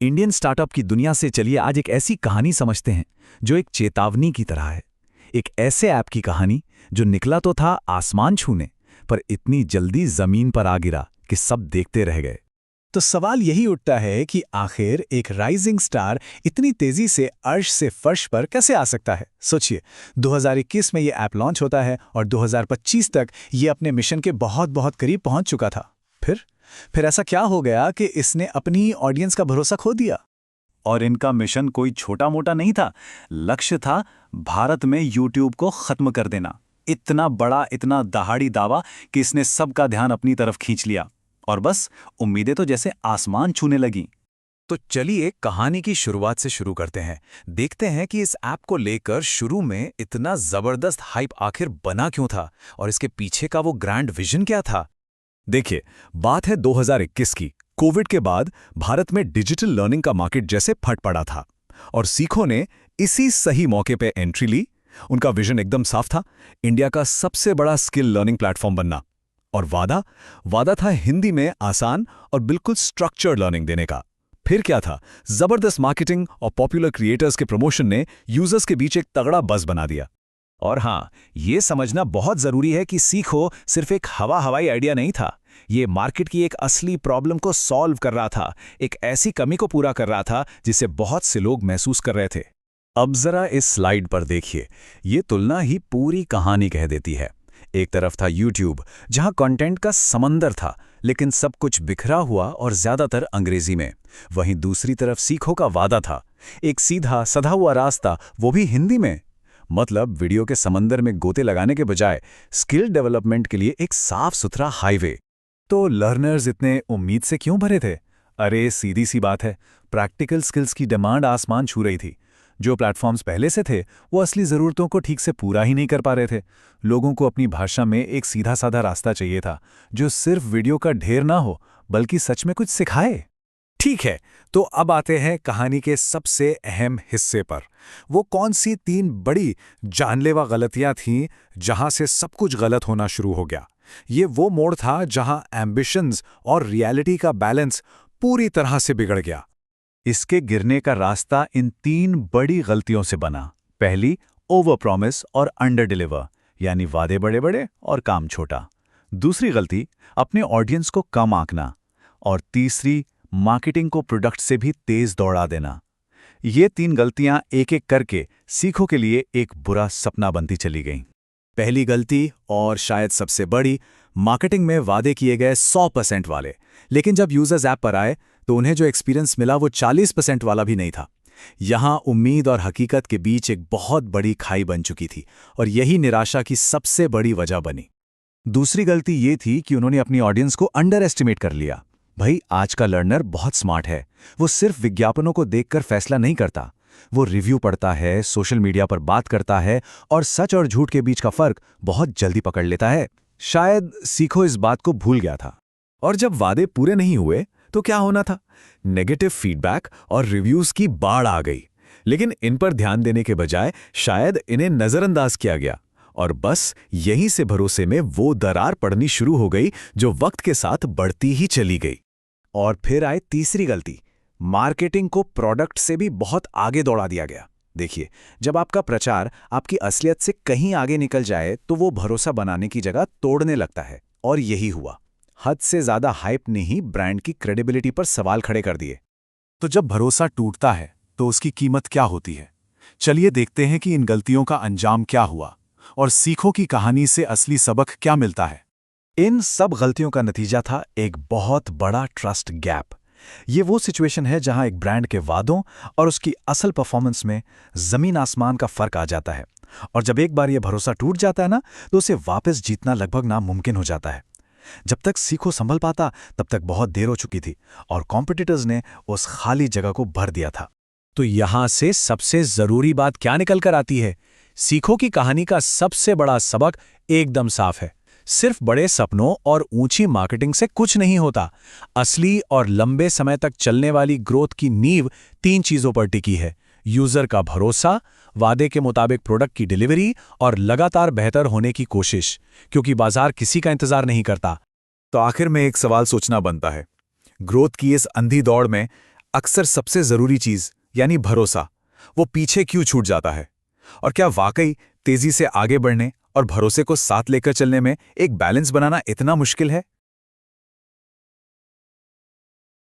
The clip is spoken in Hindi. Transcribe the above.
इंडियन स्टार्टअप की दुनिया से चलिए आज एक ऐसी कहानी समझते हैं जो एक चेतावनी की तरह है। एक ऐसे ऐप की कहानी जो निकला तो था आसमान छूने, पर इतनी जल्दी जमीन पर आ गिरा कि सब देखते रह गए। तो सवाल यही उठता है कि आखिर एक राइजिंग स्टार इतनी तेजी से अर्श से फर्श पर कैसे आ सकता है। सोचिए, 2021 में ये ऐप लॉन्च होता है और 2025 तक ये अपने मिशन के बहुत बहुत करीब पहुंच चुका था। फिर ऐसा क्या हो गया कि इसने अपनी ऑडियंस का भरोसा खो दिया। और इनका मिशन कोई छोटा मोटा नहीं था। लक्ष्य था भारत में यूट्यूब को खत्म कर देना। इतना बड़ा, इतना दहाड़ी दावा कि इसने सबका ध्यान अपनी तरफ खींच लिया। और बस उम्मीदें तो जैसे आसमान छूने लगीं। तो चलिए कहानी की शुरुआत से शुरू करते हैं। देखते हैं कि इस ऐप को लेकर शुरू में इतना जबरदस्त हाइप आखिर बना क्यों था और इसके पीछे का वो ग्रैंड विजन क्या था। देखिए, बात है 2021 की। कोविड के बाद भारत में डिजिटल लर्निंग का मार्केट जैसे फट पड़ा था और सीखो ने इसी सही मौके पे एंट्री ली। उनका विजन एकदम साफ था, इंडिया का सबसे बड़ा स्किल लर्निंग प्लेटफॉर्म बनना। और वादा था हिंदी में आसान और बिल्कुल स्ट्रक्चर्ड लर्निंग देने का। फिर क्या था, जबरदस्त मार्केटिंग और पॉपुलर क्रिएटर्स के प्रमोशन ने यूजर्स के बीच एक तगड़ा बज़ बना दिया। और हाँ, ये समझना बहुत जरूरी है कि सीखो सिर्फ एक हवाई आइडिया नहीं था। ये मार्केट की एक असली प्रॉब्लम को सॉल्व कर रहा था, एक ऐसी कमी को पूरा कर रहा था जिसे बहुत से लोग महसूस कर रहे थे। अब जरा इस स्लाइड पर देखिए, ये तुलना ही पूरी कहानी कह देती है। एक तरफ था यूट्यूब, जहां कंटेंट का समंदर था, लेकिन सब कुछ बिखरा हुआ और ज्यादातर अंग्रेजी में। वहीं दूसरी तरफ सीखो का वादा था, एक सीधा सधा हुआ रास्ता, वो भी हिंदी में। मतलब वीडियो के समंदर में गोते लगाने के बजाय स्किल डेवलपमेंट के लिए एक साफ सुथरा हाईवे। तो लर्नर्स इतने उम्मीद से क्यों भरे थे? अरे सीधी सी बात है, प्रैक्टिकल स्किल्स की डिमांड आसमान छू रही थी। जो प्लेटफॉर्म्स पहले से थे वो असली ज़रूरतों को ठीक से पूरा ही नहीं कर पा रहे थे। लोगों को अपनी भाषा में एक सीधा साधा रास्ता चाहिए था, जो सिर्फ वीडियो का ढेर ना हो बल्कि सच में कुछ सिखाए। ठीक है, तो अब आते हैं कहानी के सबसे अहम हिस्से पर। वो कौन सी 3 बड़ी जानलेवा गलतियां थीं जहां से सब कुछ गलत होना शुरू हो गया। ये वो मोड़ था जहां एम्बिशंस और रियलिटी का बैलेंस पूरी तरह से बिगड़ गया। इसके गिरने का रास्ता इन 3 बड़ी गलतियों से बना। पहली, ओवर प्रॉमिस और अंडर डिलीवर, यानी वादे बड़े बड़े और काम छोटा। दूसरी गलती, अपने ऑडियंस को कम आंकना। और तीसरी, मार्केटिंग को प्रोडक्ट से भी तेज दौड़ा देना। ये 3 गलतियां एक एक करके सीखो के लिए एक बुरा सपना बनती चली गईं। पहली गलती, और शायद सबसे बड़ी, मार्केटिंग में वादे किए गए 100% वाले, लेकिन जब यूजर्स ऐप पर आए तो उन्हें जो एक्सपीरियंस मिला वो 40% वाला भी नहीं था। यहां उम्मीद और हकीकत के बीच एक बहुत बड़ी खाई बन चुकी थी और यही निराशा की सबसे बड़ी वजह बनी। दूसरी गलती ये थी कि उन्होंने अपनी ऑडियंस को अंडर एस्टिमेट कर लिया। भाई, आज का लर्नर बहुत स्मार्ट है। वो सिर्फ विज्ञापनों को देखकर फैसला नहीं करता, वो रिव्यू पढ़ता है, सोशल मीडिया पर बात करता है और सच और झूठ के बीच का फर्क बहुत जल्दी पकड़ लेता है। शायद सीखो इस बात को भूल गया था। और जब वादे पूरे नहीं हुए तो क्या होना था? नेगेटिव फीडबैक और रिव्यूज की बाढ़ आ गई। लेकिन इन पर ध्यान देने के बजाय शायद इन्हें नजरअंदाज किया गया और बस यहीं से भरोसे में वो दरार पड़नी शुरू हो गई जो वक्त के साथ बढ़ती ही चली गई। और फिर आए तीसरी गलती, मार्केटिंग को प्रोडक्ट से भी बहुत आगे दौड़ा दिया गया। देखिए, जब आपका प्रचार आपकी असलियत से कहीं आगे निकल जाए तो वो भरोसा बनाने की जगह तोड़ने लगता है। और यही हुआ। हद से ज्यादा हाइप ने ही ब्रांड की क्रेडिबिलिटी पर सवाल खड़े कर दिए। तो जब भरोसा टूटता है तो उसकी कीमत क्या होती है? चलिए देखते हैं कि इन गलतियों का अंजाम क्या हुआ और सीखो की कहानी से असली सबक क्या मिलता है। इन सब गलतियों का नतीजा था एक बहुत बड़ा ट्रस्ट गैप। ये वो सिचुएशन है जहां एक ब्रांड के वादों और उसकी असल परफॉर्मेंस में जमीन आसमान का फर्क आ जाता है। और जब एक बार ये भरोसा टूट जाता है ना, तो उसे वापस जीतना लगभग नामुमकिन हो जाता है। जब तक सीखो संभल पाता तब तक बहुत देर हो चुकी थी और कॉम्पिटिटर्स ने उस खाली जगह को भर दिया था। तो यहां से सबसे जरूरी बात क्या निकल कर आती है? सीखो की कहानी का सबसे बड़ा सबक एकदम साफ है। सिर्फ बड़े सपनों और ऊंची मार्केटिंग से कुछ नहीं होता। असली और लंबे समय तक चलने वाली ग्रोथ की नींव 3 चीजों पर टिकी है: यूजर का भरोसा, वादे के मुताबिक प्रोडक्ट की डिलीवरी और लगातार बेहतर होने की कोशिश, क्योंकि बाजार किसी का इंतजार नहीं करता। तो आखिर में एक सवाल सोचना बनता है, ग्रोथ की इस अंधी दौड़ में अक्सर सबसे जरूरी चीज यानी भरोसा वो पीछे क्यों छूट जाता है? और क्या वाकई तेजी से आगे बढ़ने और भरोसे को साथ लेकर चलने में एक बैलेंस बनाना इतना मुश्किल है?